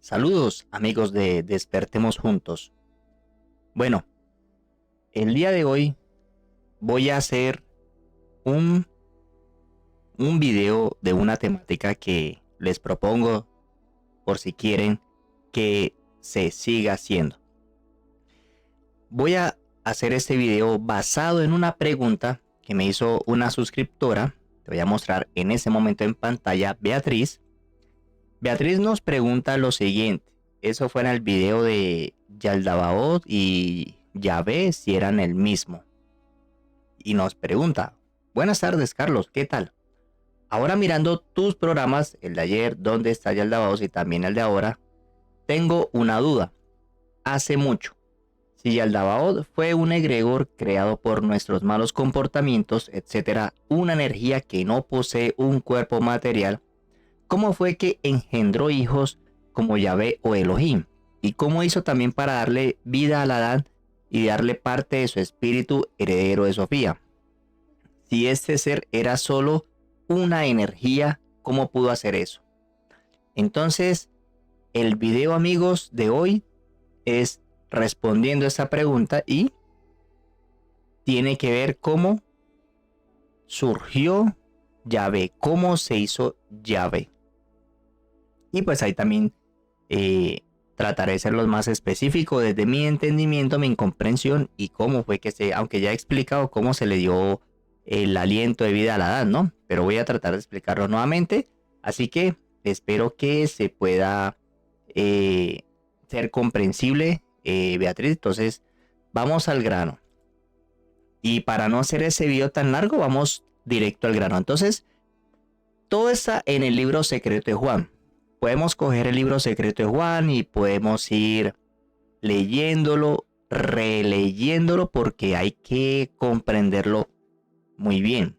Saludos amigos de Despertemos Juntos. Bueno, el día de hoy voy a hacer un, un video de una temática que les propongo por si quieren que se siga haciendo. Voy a hacer este video basado en una pregunta que me hizo una suscriptora. Te voy a mostrar en ese momento en pantalla, Beatriz. Beatriz nos pregunta lo siguiente. Eso fue en el video de Yaldabaoth y Yahvé, si eran el mismo. Y nos pregunta: buenas tardes, Carlos, ¿qué tal? Ahora mirando tus programas, el de ayer, donde está Yaldabaoth, y también el de ahora, tengo una duda. Hace mucho, si Yaldabaoth fue un egregor creado por nuestros malos comportamientos, etcétera, una energía que no posee un cuerpo material, ¿cómo fue que engendró hijos como Yahvé o Elohim? ¿Y cómo hizo también para darle vida a Adán y darle parte de su espíritu heredero de Sofía? Si este ser era solo una energía, ¿cómo pudo hacer eso? Entonces, el video, amigos, de hoy es respondiendo a esta pregunta y tiene que ver cómo surgió Yahvé, cómo se hizo Yahvé. Y pues ahí también trataré de ser lo más específico desde mi entendimiento, mi comprensión y cómo fue que aunque ya he explicado cómo se le dio el aliento de vida a Adán, ¿no? Pero voy a tratar de explicarlo nuevamente. Así que espero que se pueda ser comprensible, Beatriz. Entonces, vamos al grano. Y para no hacer ese video tan largo, vamos directo al grano. Entonces, todo está en el libro secreto de Juan. Podemos coger el libro secreto de Juan y podemos ir leyéndolo, releyéndolo, porque hay que comprenderlo muy bien,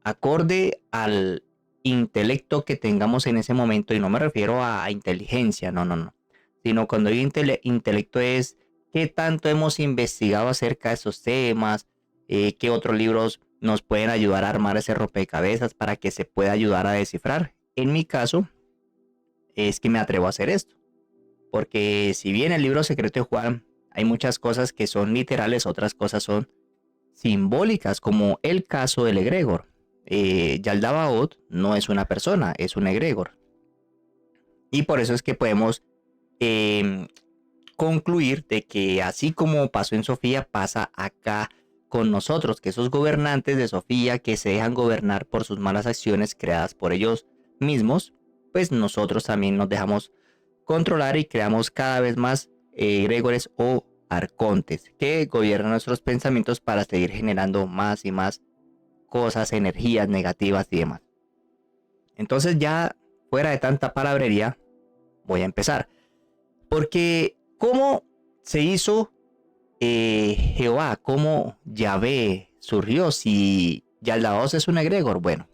acorde al intelecto que tengamos en ese momento. Y no me refiero a inteligencia, no, sino cuando digo intelecto es qué tanto hemos investigado acerca de esos temas, qué otros libros nos pueden ayudar a armar ese rompecabezas para que se pueda ayudar a descifrar. En mi caso, es que me atrevo a hacer esto. Porque si bien el libro secreto de Juan hay muchas cosas que son literales, otras cosas son simbólicas, como el caso del egregor. Yaldabaoth no es una persona, es un egregor. Y por eso es que podemos concluir de que así como pasó en Sofía, pasa acá con nosotros, que esos gobernantes de Sofía que se dejan gobernar por sus malas acciones creadas por ellos mismos, pues nosotros también nos dejamos controlar y creamos cada vez más egregores o arcontes que gobiernan nuestros pensamientos para seguir generando más y más cosas, energías negativas y demás. Entonces, ya fuera de tanta palabrería, voy a empezar. Porque ¿cómo se hizo Jehová? ¿Cómo Yahvé surgió? Si Yaldabaoth es un egregor. Bueno,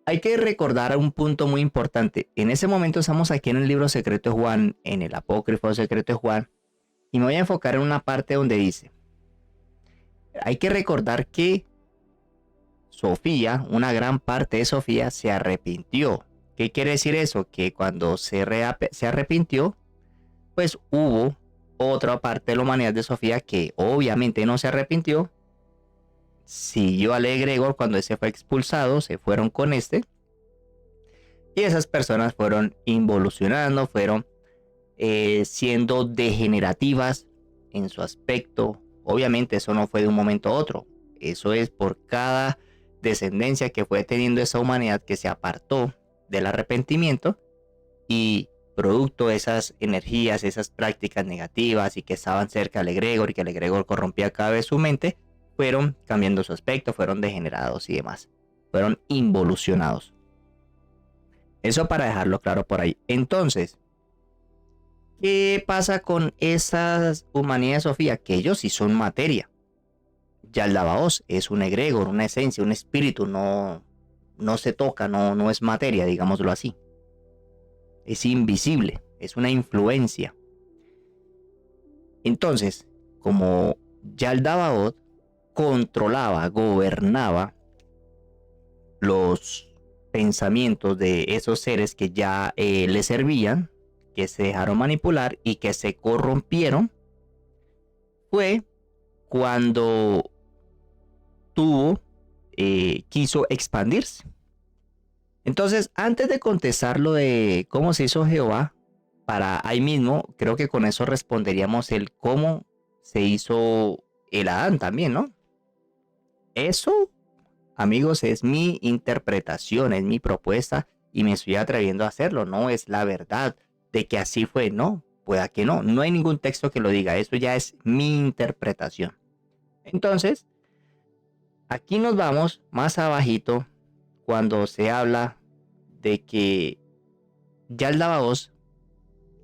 hay que recordar un punto muy importante. En ese momento estamos aquí en el libro secreto de Juan, en el apócrifo secreto de Juan, y me voy a enfocar en una parte donde dice: hay que recordar que Sofía, una gran parte de Sofía, se arrepintió. ¿Qué quiere decir eso? Que cuando se arrepintió, pues hubo otra parte de la humanidad de Sofía que obviamente no se arrepintió, siguió al egregor. Cuando ese fue expulsado, se fueron con este, y esas personas fueron involucionando, fueron siendo degenerativas en su aspecto. Obviamente eso no fue de un momento a otro, eso es por cada descendencia que fue teniendo esa humanidad que se apartó del arrepentimiento, y producto de esas energías, esas prácticas negativas y que estaban cerca del egregor y que el egregor corrompía cada vez su mente, fueron cambiando su aspecto, fueron degenerados y demás, fueron involucionados. Eso para dejarlo claro por ahí. Entonces, ¿qué pasa con esas humanidades, Sofía? Que ellos sí son materia. Yaldabaoth es un egregor, una esencia, un espíritu, no se toca, no es materia, digámoslo así. Es invisible, es una influencia. Entonces, como Yaldabaoth controlaba, gobernaba los pensamientos de esos seres que ya le servían, que se dejaron manipular y que se corrompieron, fue cuando quiso expandirse. Entonces, antes de contestar lo de cómo se hizo Jehová, para ahí mismo, creo que con eso responderíamos el cómo se hizo el Adán también, ¿no? Eso, amigos, es mi interpretación, es mi propuesta y me estoy atreviendo a hacerlo. No es la verdad de que así fue, no, pueda que no. No hay ningún texto que lo diga, eso ya es mi interpretación. Entonces, aquí nos vamos más abajito cuando se habla de que Yaldabaoth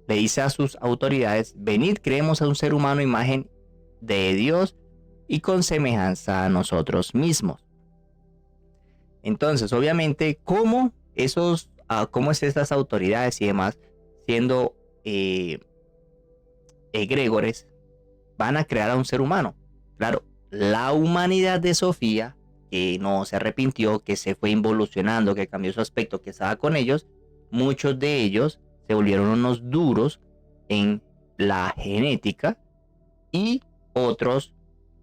le dice a sus autoridades: venid, creemos a un ser humano imagen de Dios y con semejanza a nosotros mismos. Entonces, obviamente, ¿cómo es estas autoridades y demás, siendo egregores, van a crear a un ser humano? Claro, la humanidad de Sofía, que no se arrepintió, que se fue involucionando, que cambió su aspecto, que estaba con ellos, muchos de ellos se volvieron unos duros en la genética y otros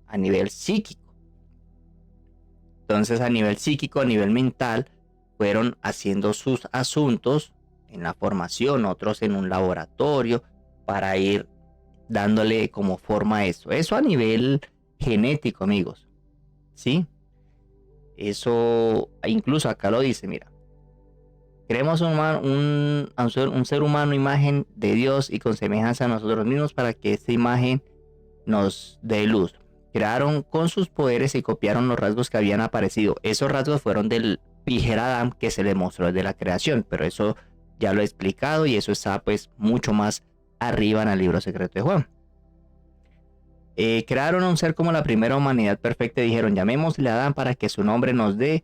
a nivel psíquico. Entonces, a nivel psíquico, a nivel mental, fueron haciendo sus asuntos en la formación, otros en un laboratorio, para ir dándole como forma a eso. Eso a nivel genético, amigos. ¿Sí? Eso, incluso acá lo dice, mira. Creemos un ser humano, imagen de Dios y con semejanza a nosotros mismos, para que esta imagen nos dé luz. Crearon con sus poderes y copiaron los rasgos que habían aparecido. Esos rasgos fueron del primer Adán que se le mostró desde la creación, pero eso ya lo he explicado y eso está pues mucho más arriba en el libro secreto de Juan. Crearon un ser como la primera humanidad perfecta y dijeron: llamémosle a Adán para que su nombre nos dé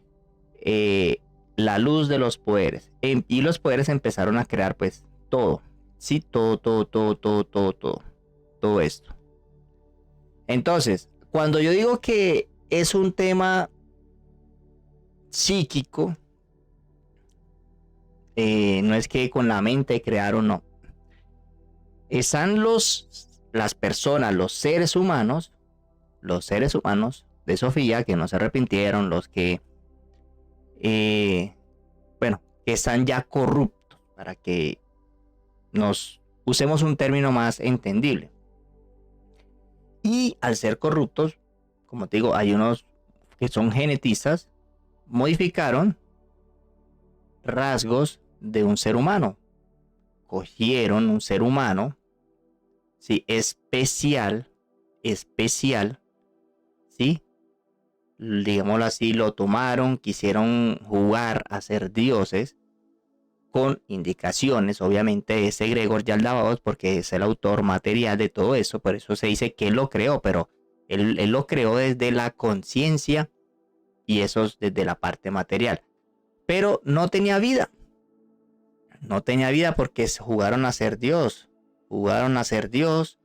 la luz de los poderes. Y los poderes empezaron a crear pues todo. Sí, todo esto. Entonces, cuando yo digo que es un tema psíquico, no es que con la mente crearon, no. Están las personas, los seres humanos de Sofía, que no se arrepintieron, los que, que están ya corruptos, para que nos usemos un término más entendible. Y al ser corruptos, como te digo, hay unos que son genetistas, modificaron rasgos de un ser humano. Cogieron un ser humano, ¿sí? especial, ¿sí? Digámoslo así, lo tomaron, quisieron jugar a ser dioses, con indicaciones, obviamente, de ese Gregor Yaldabaoth, porque es el autor material de todo eso. Por eso se dice que él lo creó, pero él lo creó desde la conciencia y eso es desde la parte material. Pero no tenía vida. No tenía vida porque jugaron a ser Dios. Jugaron a ser Dios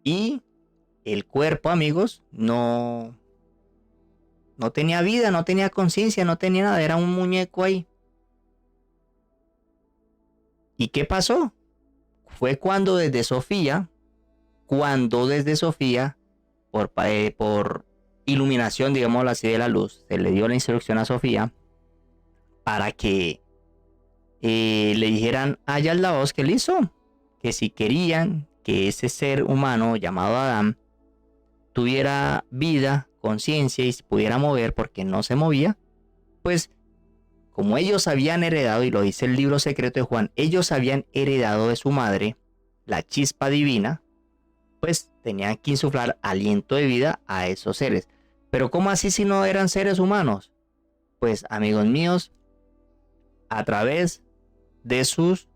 y el cuerpo, amigos, no tenía vida, no tenía conciencia, no tenía nada. Era un muñeco ahí. ¿Y qué pasó? Fue cuando desde Sofía, por iluminación, digámoslo así, de la luz, se le dio la instrucción a Sofía para que le dijeran a Yaldabaoth que listo, que si querían que ese ser humano llamado Adán tuviera vida, conciencia y se pudiera mover, porque no se movía, pues como ellos habían heredado, y lo dice el libro secreto de Juan, ellos habían heredado de su madre la chispa divina, pues tenían que insuflar aliento de vida a esos seres. Pero ¿cómo así si no eran seres humanos? Pues, amigos míos, a través de sus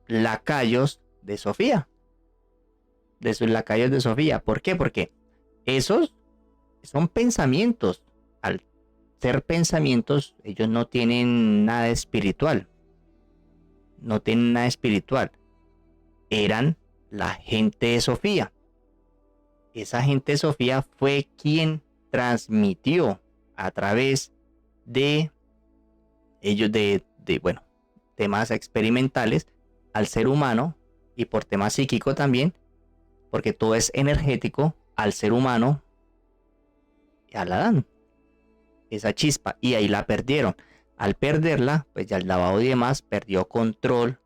lacayos de Sofía. De sus lacayos de Sofía. ¿Por qué? Porque esos son pensamientos. Al ser pensamientos, ellos no tienen nada espiritual. No tienen nada espiritual. Eran la gente de Sofía. Esa gente de Sofía fue quien transmitió a través de ellos bueno, temas experimentales al ser humano y por tema psíquico también, porque todo es energético al ser humano y al Adán, esa chispa, y ahí la perdieron. Al perderla, pues ya el lavado y demás perdió control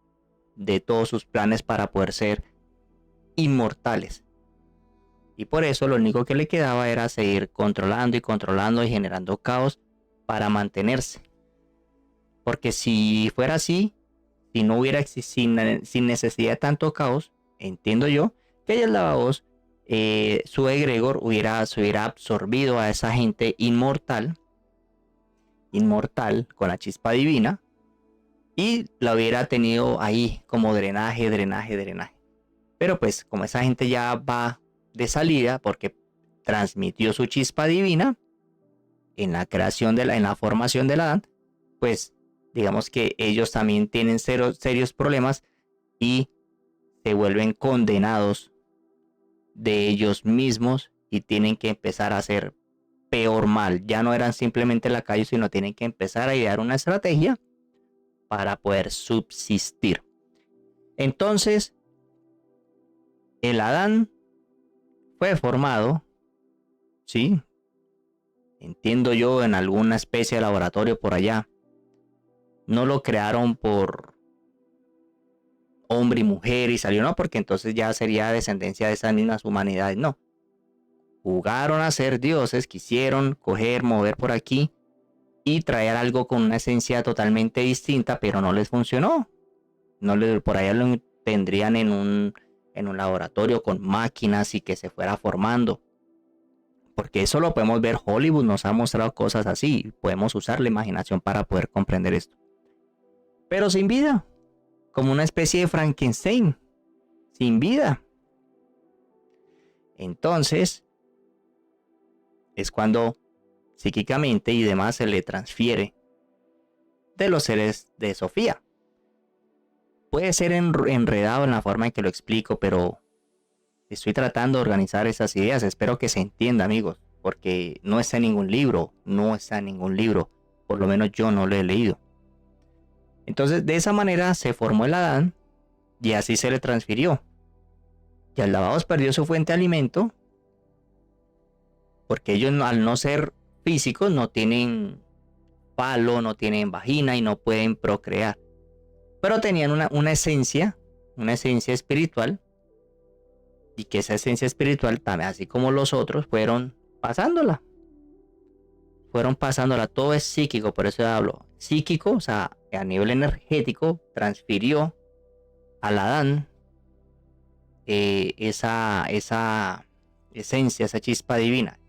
de todos sus planes para poder ser inmortales. Y por eso lo único que le quedaba era seguir controlando y controlando y generando caos para mantenerse. Porque si fuera así, si no hubiera sin necesidad de tanto caos, entiendo yo que el lavavoz, su egregor se hubiera absorbido a esa gente inmortal con la chispa divina, y la hubiera tenido ahí como drenaje. Pero pues como esa gente ya va de salida porque transmitió su chispa divina en la creación en la formación del Adán, pues digamos que ellos también tienen serios problemas y se vuelven condenados de ellos mismos y tienen que empezar a hacer peor mal. Ya no eran simplemente lacayos, sino tienen que empezar a idear una estrategia para poder subsistir. Entonces, el Adán fue formado, ¿sí? Entiendo yo, en alguna especie de laboratorio por allá. No lo crearon por hombre y mujer y salió, no, porque entonces ya sería descendencia de esas mismas humanidades. No. Jugaron a ser dioses, quisieron coger, mover por aquí y traer algo con una esencia totalmente distinta, pero no les funcionó. Por allá lo tendrían en un laboratorio con máquinas y que se fuera formando. Porque eso lo podemos ver, Hollywood nos ha mostrado cosas así. Podemos usar la imaginación para poder comprender esto. Pero sin vida, como una especie de Frankenstein, sin vida. Entonces, es cuando psíquicamente y demás se le transfiere de los seres de Sofía. Puede ser enredado en la forma en que lo explico, pero estoy tratando de organizar esas ideas. Espero que se entienda, amigos, porque no está en ningún libro, por lo menos yo no lo he leído. Entonces, de esa manera se formó el Adán y así se le transfirió. Y el lavavoz perdió su fuente de alimento porque ellos, al no ser físicos, no tienen palo, no tienen vagina y no pueden procrear. Pero tenían una esencia espiritual, y que esa esencia espiritual, también así como los otros, fueron pasándola. Todo es psíquico, por eso hablo. Psíquico, o sea, a nivel energético, transfirió al Adán esa esencia, esa chispa divina.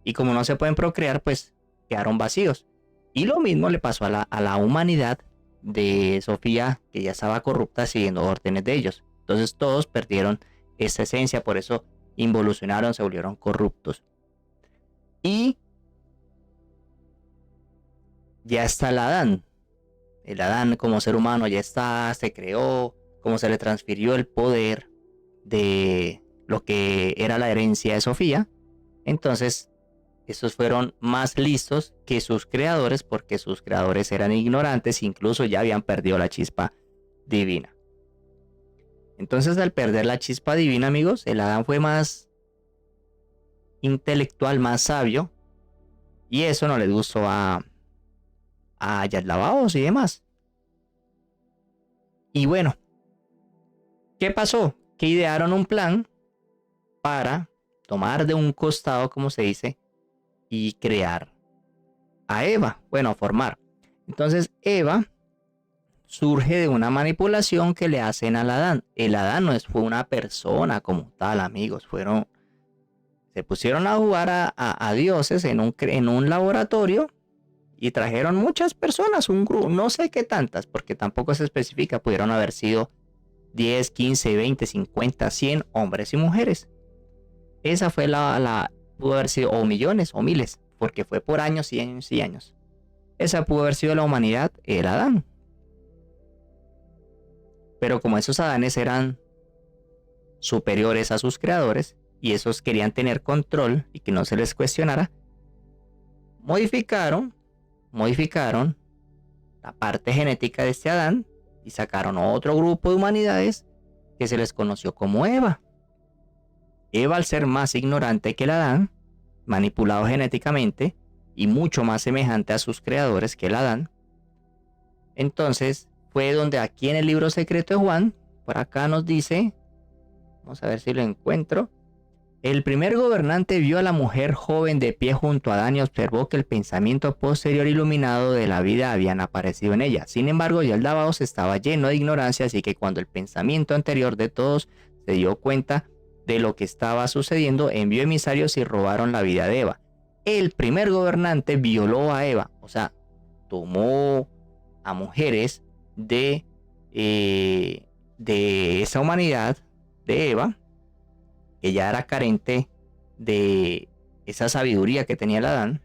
Y como no se pueden procrear, pues quedaron vacíos. Y lo mismo le pasó a la humanidad de Sofía, que ya estaba corrupta siguiendo órdenes de ellos. Entonces todos perdieron esa esencia, por eso involucionaron, se volvieron corruptos. Y ya está el Adán. El Adán como ser humano ya está, se creó, como se le transfirió el poder de lo que era la herencia de Sofía. Entonces, estos fueron más listos que sus creadores, porque sus creadores eran ignorantes, incluso ya habían perdido la chispa divina. Entonces, al perder la chispa divina, amigos, el Adán fue más intelectual, más sabio, y eso no les gustó a Yadlavaos y demás. Y bueno, ¿qué pasó? Que idearon un plan para tomar de un costado, como se dice, y crear a Eva. Bueno, formar. Entonces Eva surge de una manipulación que le hacen al Adán. El Adán no fue una persona como tal, amigos. Se pusieron a jugar a dioses en un laboratorio y trajeron muchas personas, un grupo, no sé qué tantas, porque tampoco se especifica. Pudieron haber sido 10, 15, 20, 50, 100 hombres y mujeres. Esa fue pudo haber sido, o millones o miles, porque fue por años y años y años. Esa pudo haber sido la humanidad, el Adán. Pero como esos Adanes eran superiores a sus creadores, y esos querían tener control y que no se les cuestionara, modificaron la parte genética de este Adán y sacaron otro grupo de humanidades que se les conoció como Eva. Eva, al ser más ignorante que el Adán, manipulado genéticamente y mucho más semejante a sus creadores que el Adán, entonces fue donde aquí en el libro secreto de Juan, por acá nos dice, vamos a ver si lo encuentro. El primer gobernante vio a la mujer joven de pie junto a Adán y observó que el pensamiento posterior iluminado de la vida habían aparecido en ella. Sin embargo, ya el Dabaos estaba lleno de ignorancia, así que cuando el pensamiento anterior de todos se dio cuenta de lo que estaba sucediendo, envió emisarios y robaron la vida de Eva. El primer gobernante violó a Eva, o sea, tomó a mujeres de esa humanidad de Eva, que ya era carente de esa sabiduría que tenía el Adán,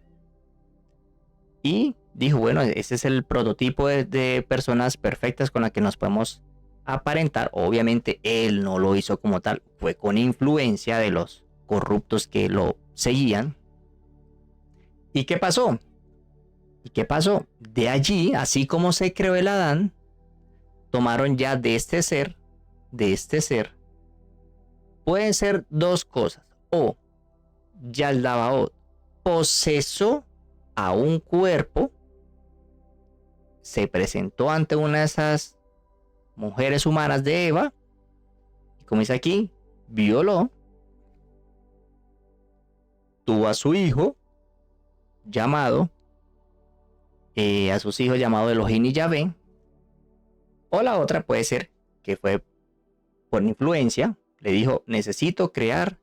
y dijo, bueno, ese es el prototipo de personas perfectas con las que nos podemos aparentar. Obviamente él no lo hizo como tal, fue con influencia de los corruptos que lo seguían. ¿Y qué pasó? De allí, así como se creó el Adán, tomaron ya de este ser, pueden ser dos cosas. O Yaldabaoth posesó a un cuerpo, se presentó ante una de esas mujeres humanas de Eva, y como dice aquí, violó, tuvo a su hijo llamado, a sus hijos llamados Elohim y Yahvé. O la otra puede ser que fue por influencia, le dijo, necesito crear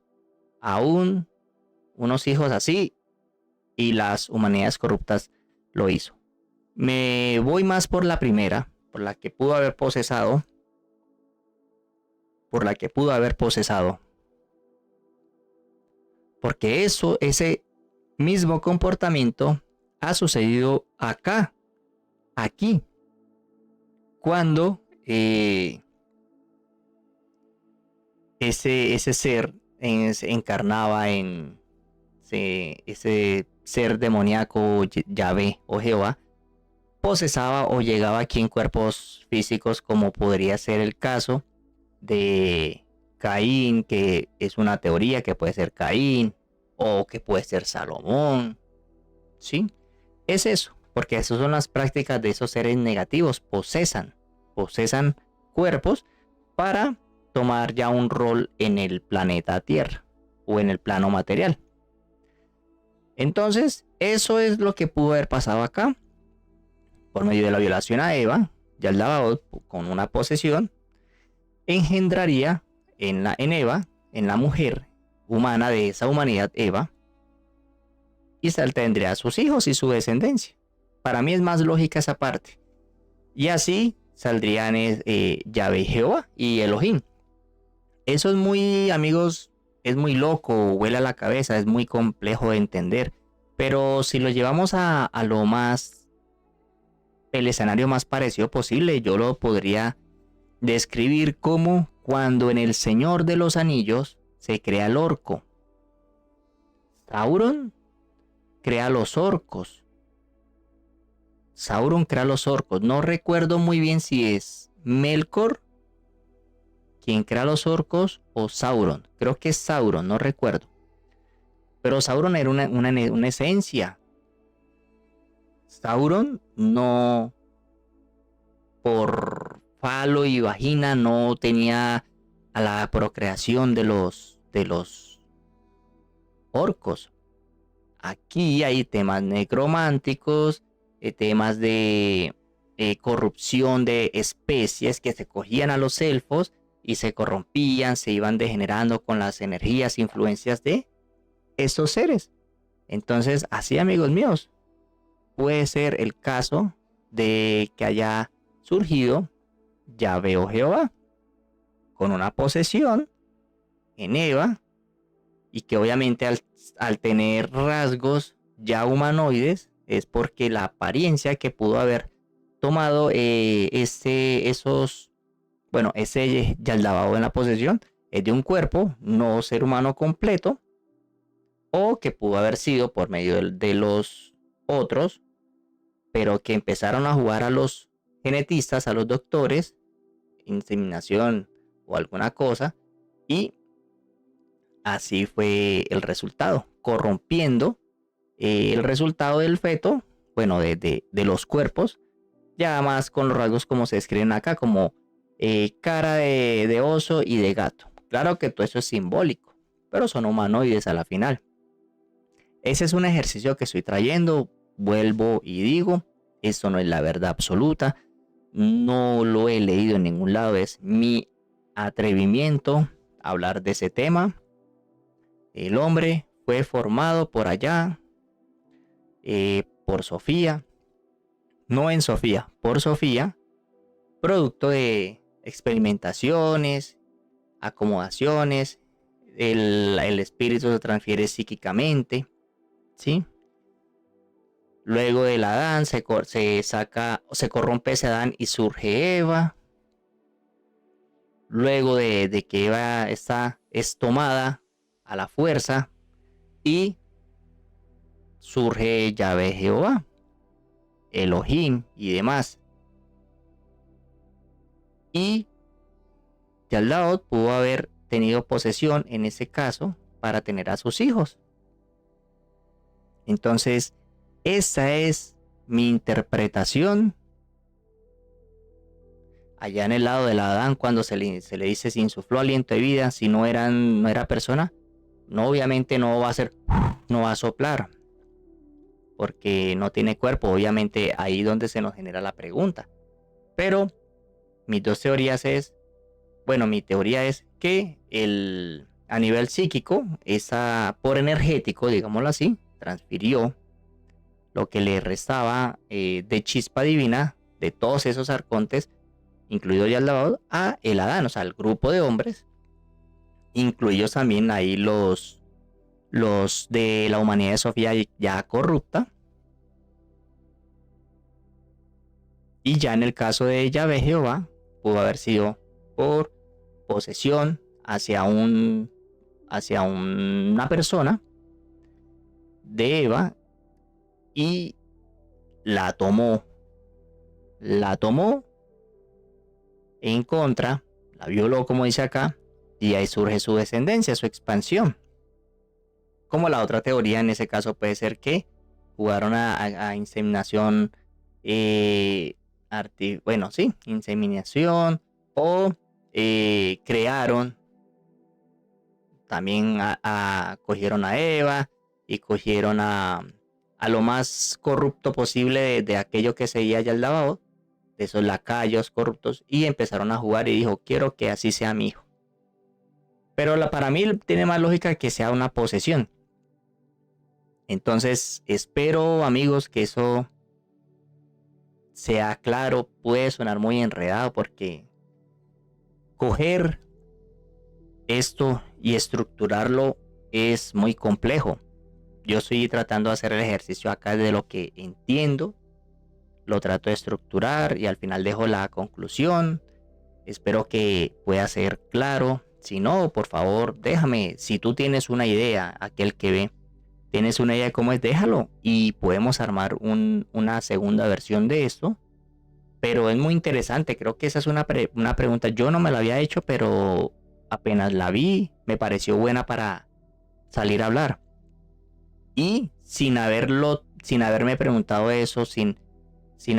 aún unos hijos así, y las humanidades corruptas lo hizo. Me voy más por la primera, por la que pudo haber posesado, porque ese mismo comportamiento ha sucedido acá, aquí, cuando ese ser se encarnaba en ese ser demoníaco Yahvé o Jehová, posesaba o llegaba aquí en cuerpos físicos, como podría ser el caso de Caín, que es una teoría que puede ser Caín o que puede ser Salomón, ¿sí? Es eso, porque esas son las prácticas de esos seres negativos, posesan cuerpos para tomar ya un rol en el planeta Tierra o en el plano material. Entonces, eso es lo que pudo haber pasado acá. Por medio de la violación a Eva, Yaldabaoth, con una posesión, engendraría en Eva, en la mujer humana de esa humanidad Eva, y tendría a sus hijos y su descendencia. Para mí es más lógica esa parte. Y así saldrían Yahvé, Jehová y Elohim. Eso es muy, amigos, es muy loco, vuela la cabeza, es muy complejo de entender. Pero si lo llevamos a lo más, el escenario más parecido posible, yo lo podría describir como cuando en El Señor de los Anillos se crea el orco. Sauron crea los orcos. No recuerdo muy bien si es Melkor quien crea los orcos o Sauron. Creo que es Sauron, no recuerdo. Pero Sauron era una esencia. Sauron no, por falo y vagina, no tenía a la procreación de los orcos. Aquí hay temas necrománticos, temas de corrupción de especies que se cogían a los elfos y se corrompían, se iban degenerando con las energías, influencias de estos seres. Entonces, así, amigos míos, puede ser el caso de que haya surgido Yahvé o Jehová con una posesión en Eva, y que obviamente al tener rasgos ya humanoides es porque la apariencia que pudo haber tomado ese Yaldabaoth en la posesión es de un cuerpo no ser humano completo, o que pudo haber sido por medio de los otros pero que empezaron a jugar a los genetistas, a los doctores, inseminación o alguna cosa, y así fue el resultado, corrompiendo el resultado del feto, bueno, de los cuerpos, ya más con los rasgos como se describen acá, como cara de oso y de gato. Claro que todo eso es simbólico, pero son humanoides a la final. Ese es un ejercicio que estoy trayendo, vuelvo y digo, esto no es la verdad absoluta, no lo he leído en ningún lado, es mi atrevimiento a hablar de ese tema. El hombre fue formado por allá, por Sofía, no en Sofía, por Sofía, producto de experimentaciones, acomodaciones, el espíritu se transfiere psíquicamente, ¿sí? Luego del Adán se corrompe ese Adán y surge Eva. Luego de que Eva es tomada a la fuerza y surge Yahvé Jehová, Elohim y demás. Y Yaldabaoth pudo haber tenido posesión en ese caso para tener a sus hijos. Entonces, esa es mi interpretación. Allá en el lado del Adán, cuando se le dice si insufló aliento de vida, si no era persona, no, obviamente no va a soplar, porque no tiene cuerpo, obviamente ahí donde se nos genera la pregunta. Pero mis dos teorías mi teoría es que a nivel psíquico, por energético, digámoslo así, transfirió lo que le restaba de chispa divina de todos esos arcontes, incluido ya el lavado, a el Adán, o sea, el grupo de hombres, incluidos también ahí los de la humanidad de Sofía ya corrupta. Y ya en el caso de Yahvé Jehová, pudo haber sido por posesión hacia una persona de Eva y la tomó en contra, la violó como dice acá, y ahí surge su descendencia, su expansión. Como la otra teoría en ese caso puede ser que jugaron a inseminación, inseminación, o crearon, también cogieron a Eva y cogieron a lo más corrupto posible de aquello que seguía Yaldabaoth, de esos lacayos corruptos, y empezaron a jugar y dijo, quiero que así sea mi hijo. Pero para mí tiene más lógica que sea una posesión. Entonces espero, amigos, que eso sea claro. Puede sonar muy enredado porque coger esto y estructurarlo es muy complejo. Yo estoy tratando de hacer el ejercicio acá de lo que entiendo, lo trato de estructurar y al final dejo la conclusión. Espero que pueda ser claro. Si no, por favor, déjame. Si tú tienes una idea, aquel que ve, tienes una idea de cómo es, déjalo y podemos armar una segunda versión de esto. Pero es muy interesante, creo que esa es una pregunta. Yo no me la había hecho, pero apenas la vi, me pareció buena para salir a hablar. Y sin haberme preguntado eso, sin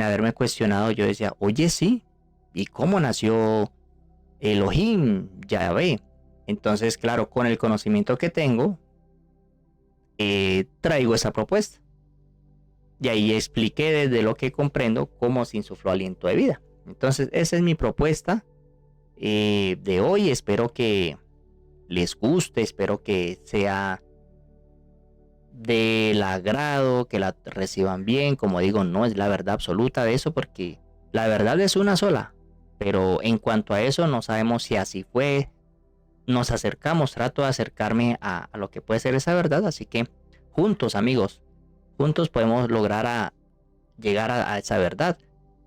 haberme cuestionado, yo decía, oye, sí, ¿y cómo nació Elohim, Yahvé? Entonces, claro, con el conocimiento que tengo, traigo esa propuesta. Y ahí expliqué desde lo que comprendo cómo se insufló aliento de vida. Entonces, esa es mi propuesta de hoy. Espero que les guste, espero que sea del agrado, que la reciban bien. Como digo, no es la verdad absoluta de eso porque la verdad es una sola. Pero en cuanto a eso, no sabemos si así fue. Nos acercamos, trato de acercarme a lo que puede ser esa verdad. Así que juntos, amigos, juntos podemos lograr llegar a esa verdad.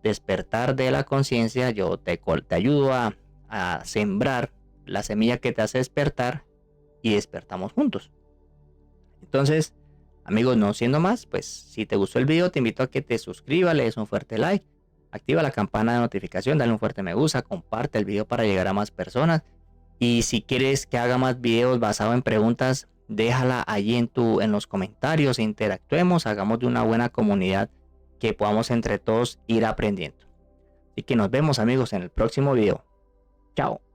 Despertar de la conciencia. Yo te ayudo a sembrar la semilla que te hace despertar y despertamos juntos. Entonces, Amigos, no siendo más, pues si te gustó el video, te invito a que te suscribas, le des un fuerte like, activa la campana de notificación, dale un fuerte me gusta, comparte el video para llegar a más personas. Y si quieres que haga más videos basados en preguntas, déjala allí en los comentarios, interactuemos, hagamos de una buena comunidad que podamos entre todos ir aprendiendo. Así que nos vemos amigos en el próximo video. Chao.